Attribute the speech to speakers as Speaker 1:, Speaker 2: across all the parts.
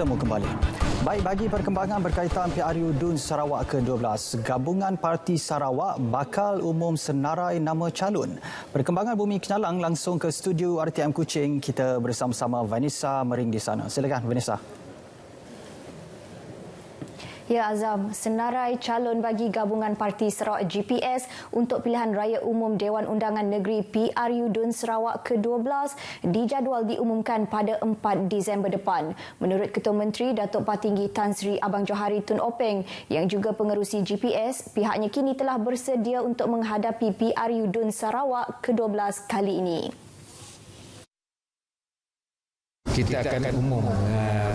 Speaker 1: bertemu kembali. Baik, bagi perkembangan berkaitan PRU DUN Sarawak ke-12, Gabungan Parti Sarawak bakal umum senarai nama calon. Perkembangan Bumi Kenalang langsung ke studio RTM Kuching. Kita bersama-sama Vanessa Mering di sana. Silakan Vanessa.
Speaker 2: Ya Azam, senarai calon bagi Gabungan Parti Sarawak GPS untuk pilihan raya umum Dewan Undangan Negeri PRU DUN Sarawak ke-12 dijadual diumumkan pada 4 Disember depan. Menurut Ketua Menteri Datuk Patinggi Tan Sri Abang Johari Tun Openg yang juga pengerusi GPS, pihaknya kini telah bersedia untuk menghadapi PRU DUN Sarawak ke-12 kali ini.
Speaker 3: Kita akan umum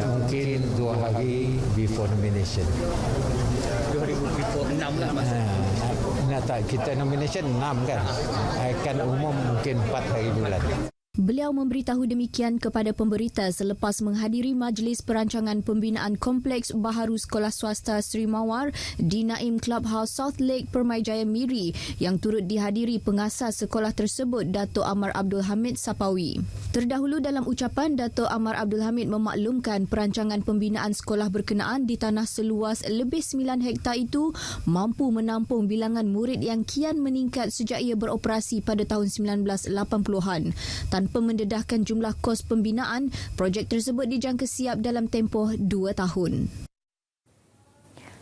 Speaker 3: mungkin 2 hari before nomination.
Speaker 4: 2 hari before 6 lah mas.
Speaker 3: Kita nomination 6 kan. Akan umum mungkin 4 hari bulan.
Speaker 5: Beliau memberitahu demikian kepada pemberita selepas menghadiri Majlis Perancangan Pembinaan Kompleks Baharu Sekolah Swasta Sri Mawar di Naim Clubhouse South Lake Permai Jaya Miri yang turut dihadiri pengasas sekolah tersebut Datuk Amar Abdul Hamid Sapawi. Terdahulu dalam ucapan, Datuk Amar Abdul Hamid memaklumkan perancangan pembinaan sekolah berkenaan di tanah seluas lebih 9 hektar itu mampu menampung bilangan murid yang kian meningkat sejak ia beroperasi pada tahun 1980-an. Tanpa mendedahkan jumlah kos pembinaan, projek tersebut dijangka siap dalam tempoh 2 tahun.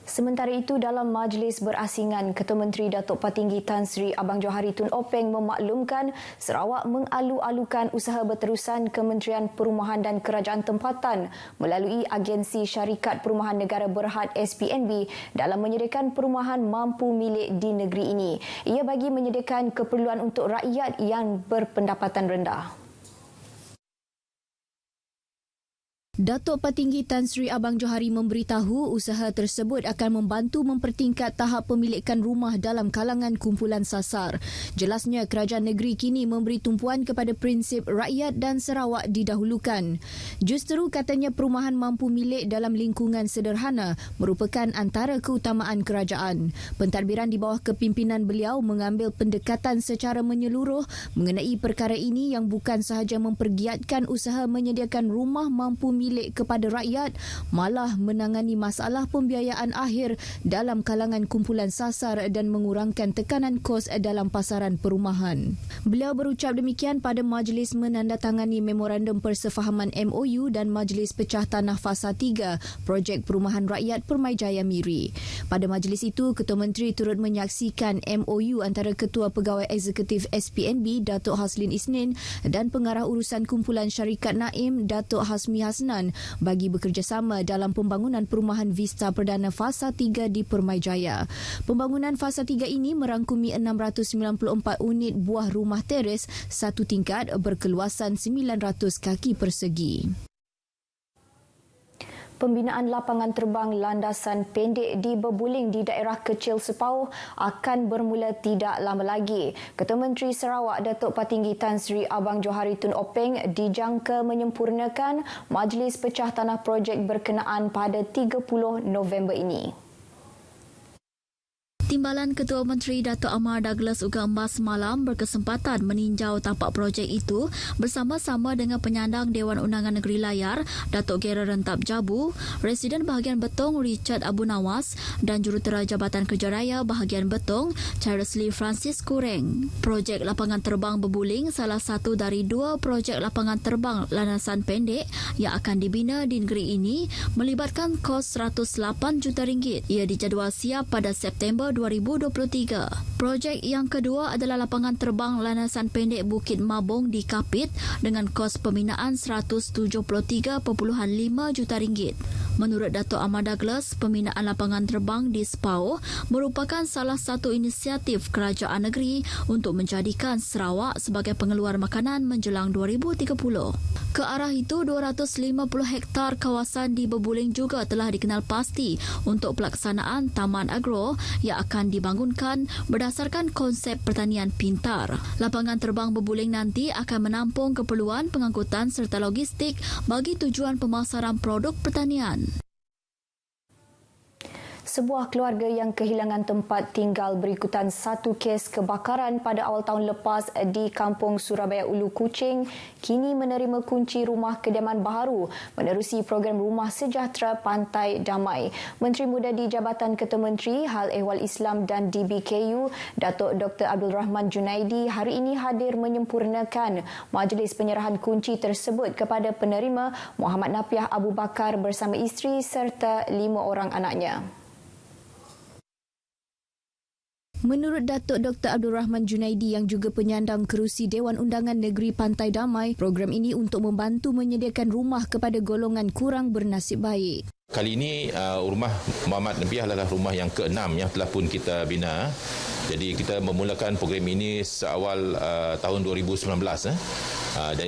Speaker 2: Sementara itu, dalam majlis berasingan, Ketua Menteri Datuk Patinggi Tan Sri Abang Johari Tun Openg memaklumkan Sarawak mengalu-alukan usaha berterusan Kementerian Perumahan dan Kerajaan Tempatan melalui Agensi Syarikat Perumahan Negara Berhad SPNB dalam menyediakan perumahan mampu milik di negeri ini. Ia bagi menyediakan keperluan untuk rakyat yang berpendapatan rendah.
Speaker 5: Datuk Patinggi Tan Sri Abang Johari memberitahu usaha tersebut akan membantu mempertingkat tahap pemilikan rumah dalam kalangan kumpulan sasar. Jelasnya, kerajaan negeri kini memberi tumpuan kepada prinsip rakyat dan Sarawak didahulukan. Justeru katanya perumahan mampu milik dalam lingkungan sederhana merupakan antara keutamaan kerajaan. Pentadbiran di bawah kepimpinan beliau mengambil pendekatan secara menyeluruh mengenai perkara ini yang bukan sahaja mempergiatkan usaha menyediakan rumah mampu milik kepada rakyat, malah menangani masalah pembiayaan akhir dalam kalangan kumpulan sasar dan mengurangkan tekanan kos dalam pasaran perumahan. Beliau berucap demikian pada majlis menandatangani memorandum persefahaman MOU dan Majlis Pecah Tanah Fasa 3 Projek Perumahan Rakyat Permai Jaya Miri. Pada majlis itu, Ketua Menteri turut menyaksikan MOU antara Ketua Pegawai Eksekutif SPNB Datuk Haslin Isnin dan Pengarah Urusan Kumpulan Syarikat Naim Datuk Hasmi Hasnan bagi bekerjasama dalam pembangunan perumahan Vista Perdana Fasa 3 di Permai Jaya. Pembangunan Fasa 3 ini merangkumi 694 unit buah rumah teres satu tingkat berkeluasan 900 kaki persegi.
Speaker 2: Pembinaan lapangan terbang landasan pendek di Bebuling di daerah kecil Sepauh akan bermula tidak lama lagi. Ketua Menteri Sarawak Datuk Patinggi Tan Sri Abang Johari Tun Openg dijangka menyempurnakan Majlis Pecah Tanah projek berkenaan pada 30 November ini.
Speaker 5: Timbalan Ketua Menteri Datuk Amar Douglas Uga Emas semalam berkesempatan meninjau tapak projek itu bersama-sama dengan penyandang Dewan Undangan Negeri Layar, Datuk Gera Rentap Jabu, Residen Bahagian Betong Richard Abu Nawas dan Jurutera Jabatan Kerja Raya Bahagian Betong, Charles Lee Francis Kureng. Projek lapangan terbang Bebuling salah satu dari 2 projek lapangan terbang landasan pendek yang akan dibina di negeri ini melibatkan kos RM108 juta. Ia dijadual siap pada September 2023. Projek yang kedua adalah lapangan terbang landasan pendek Bukit Mabong di Kapit dengan kos pembinaan RM173.5 juta. Menurut Datuk Ahmad Douglas, pembinaan lapangan terbang di Sepauh merupakan salah satu inisiatif kerajaan negeri untuk menjadikan Sarawak sebagai pengeluar makanan menjelang 2030. Ke arah itu, 250 hektar kawasan di Bebuling juga telah dikenal pasti untuk pelaksanaan taman agro yang akan dibangunkan berdasarkan konsep pertanian pintar. Lapangan terbang Bebuling nanti akan menampung keperluan pengangkutan serta logistik bagi tujuan pemasaran produk pertanian.
Speaker 2: Sebuah keluarga yang kehilangan tempat tinggal berikutan satu kes kebakaran pada awal tahun lepas di Kampung Surabaya Ulu Kuching kini menerima kunci rumah kediaman baharu menerusi program Rumah Sejahtera Pantai Damai. Menteri Muda di Jabatan Ketua Menteri Hal Ehwal Islam dan DBKU, Datuk Dr. Abdul Rahman Junaidi hari ini hadir menyempurnakan majlis penyerahan kunci tersebut kepada penerima Muhammad Napiah Abu Bakar bersama isteri serta 5 orang anaknya.
Speaker 5: Menurut Datuk Dr. Abdul Rahman Junaidi yang juga penyandang kerusi Dewan Undangan Negeri Pantai Damai, program ini untuk membantu menyediakan rumah kepada golongan kurang bernasib baik.
Speaker 6: Kali ini rumah Muhammad Napiah adalah rumah yang ke-6 yang telah pun kita bina. Jadi kita memulakan program ini seawal tahun 2019. Dan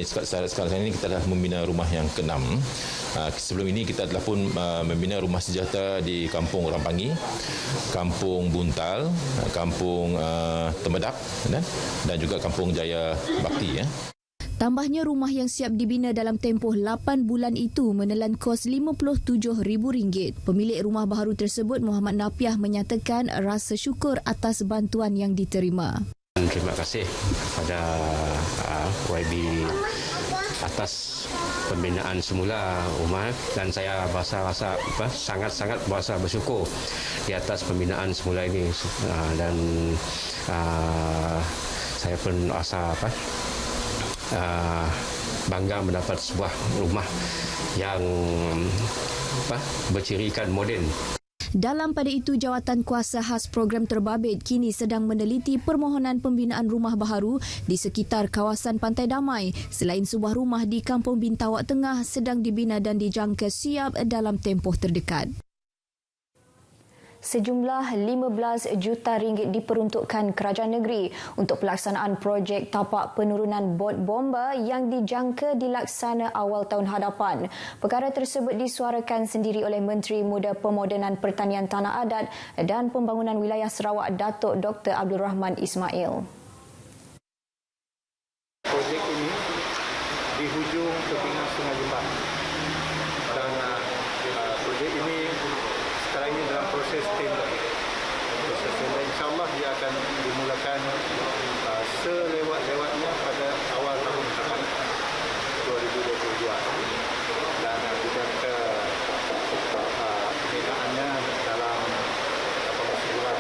Speaker 6: sekarang ini kita dah membina rumah yang ke-6. Sebelum ini kita telah pun membina rumah sejahtera di Kampung Rampangi, Kampung Buntal, Kampung Temedak dan juga Kampung Jaya Bakti.
Speaker 5: Tambahnya rumah yang siap dibina dalam tempoh 8 bulan itu menelan kos RM57,000. Pemilik rumah baharu tersebut, Muhammad Napiah, menyatakan rasa syukur atas bantuan yang diterima.
Speaker 7: Terima kasih kepada YB atas pembinaan semula rumah dan saya rasa sangat-sangat berasa bersyukur di atas pembinaan semula ini dan saya pun rasa bangga mendapat sebuah rumah yang bercirikan moden.
Speaker 5: Dalam pada itu, Jawatan Kuasa Khas Program Terbabit kini sedang meneliti permohonan pembinaan rumah baharu di sekitar kawasan Pantai Damai. Selain sebuah rumah di Kampung Bintawak Tengah sedang dibina dan dijangka siap dalam tempoh terdekat.
Speaker 2: Sejumlah RM15 juta diperuntukkan kerajaan negeri untuk pelaksanaan projek tapak penurunan bot bomba yang dijangka dilaksana awal tahun hadapan. Perkara tersebut disuarakan sendiri oleh Menteri Muda Pemodenan Pertanian Tanah Adat dan Pembangunan Wilayah Sarawak, Datuk Dr. Abdul Rahman Ismail.
Speaker 8: Projek ini di hujung kepingan Sungai Limbang dan projek ini sekarang ini dalam proses tender. InsyaAllah dia akan dimulakan selewat-lewatnya pada awal tahun depan 2022 dan dijangka pembinaannya dalam 18 bulan.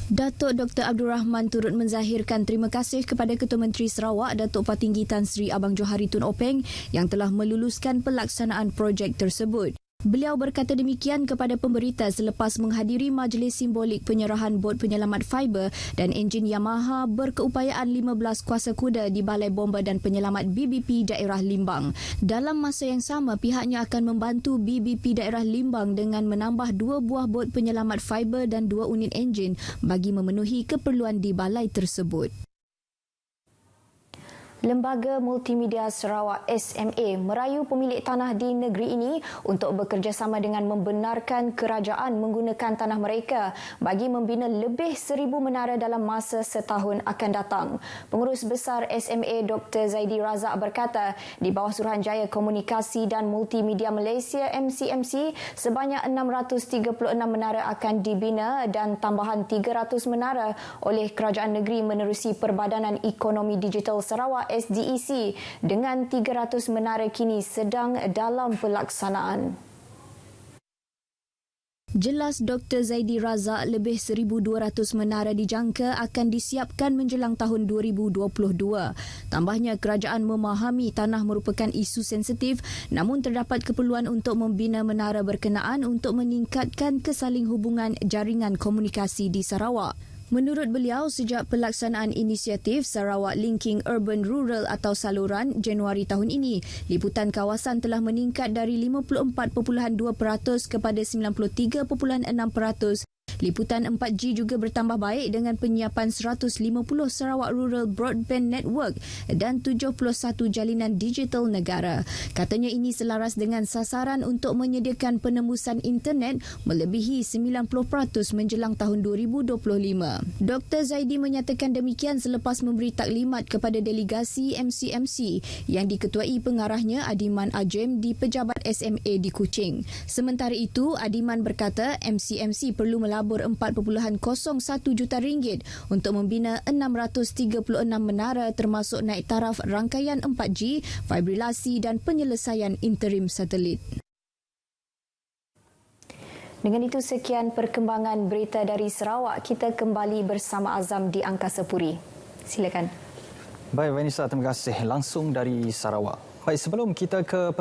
Speaker 5: Datuk Dr. Abdul Rahman turut menzahirkan terima kasih kepada Ketua Menteri Sarawak, Datuk Patinggi Tan Sri Abang Johari Tun Openg yang telah meluluskan pelaksanaan projek tersebut. Beliau berkata demikian kepada pemberita selepas menghadiri majlis simbolik penyerahan bot penyelamat fiber dan enjin Yamaha berkeupayaan 15 kuasa kuda di Balai Bomba dan Penyelamat BBP Daerah Limbang. Dalam masa yang sama, pihaknya akan membantu BBP Daerah Limbang dengan menambah 2 buah bot penyelamat fiber dan 2 unit enjin bagi memenuhi keperluan di balai tersebut.
Speaker 2: Lembaga Multimedia Sarawak SMA merayu pemilik tanah di negeri ini untuk bekerjasama dengan membenarkan kerajaan menggunakan tanah mereka bagi membina lebih 1,000 menara dalam masa setahun akan datang. Pengurus Besar SMA Dr. Zaidi Razak berkata di bawah Suruhanjaya Komunikasi dan Multimedia Malaysia MCMC sebanyak 636 menara akan dibina dan tambahan 300 menara oleh kerajaan negeri menerusi Perbadanan Ekonomi Digital Sarawak SDEC dengan 300 menara kini sedang dalam pelaksanaan.
Speaker 5: Jelas Dr. Zaidi Razak, lebih 1,200 menara dijangka akan disiapkan menjelang tahun 2022. Tambahnya, kerajaan memahami tanah merupakan isu sensitif namun terdapat keperluan untuk membina menara berkenaan untuk meningkatkan kesalinghubungan jaringan komunikasi di Sarawak. Menurut beliau, sejak pelaksanaan inisiatif Sarawak Linking Urban Rural atau saluran Januari tahun ini, liputan kawasan telah meningkat dari 54.2% kepada 93.6% Liputan 4G juga bertambah baik dengan penyiapan 150 Sarawak Rural Broadband Network dan 71 jalinan digital negara. Katanya ini selaras dengan sasaran untuk menyediakan penembusan internet melebihi 90% menjelang tahun 2025. Dr. Zaidi menyatakan demikian selepas memberi taklimat kepada delegasi MCMC yang diketuai pengarahnya Adiman Ajem di Pejabat SMA di Kuching. Sementara itu, Adiman berkata MCMC perlu melabur 4.01 juta ringgit untuk membina 636 menara termasuk naik taraf rangkaian 4G, fibrilasi dan penyelesaian interim satelit.
Speaker 2: Dengan itu, sekian perkembangan berita dari Sarawak. Kita kembali bersama Azam di Angkasa Puri. Silakan.
Speaker 1: Baik, Vanessa, terima kasih. Langsung dari Sarawak. Baik, sebelum kita ke